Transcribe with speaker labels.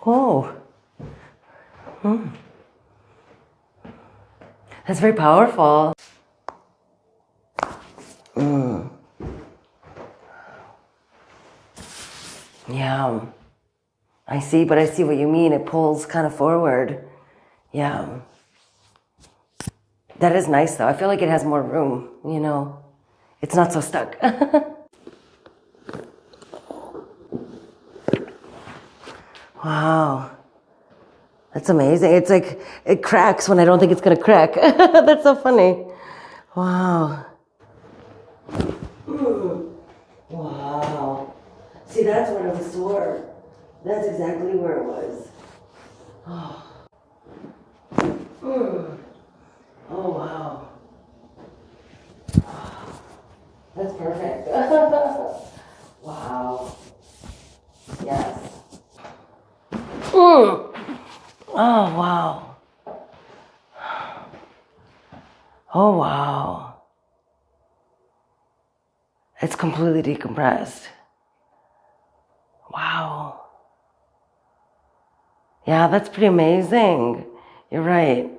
Speaker 1: Oh. That's very powerful. Yeah. I see what you mean. It pulls kind of forward. Yeah. That is nice though. I feel like it has more room, It's not so stuck. Wow. That's amazing. It's like it cracks when I don't think it's going to crack. That's so funny. Wow. Wow. See, that's where it was sore. That's exactly where it was. Oh. Oh, wow. That's perfect. Wow. Yes. Oh, wow. Oh, wow. It's completely decompressed. Wow. Yeah, that's pretty amazing. You're right.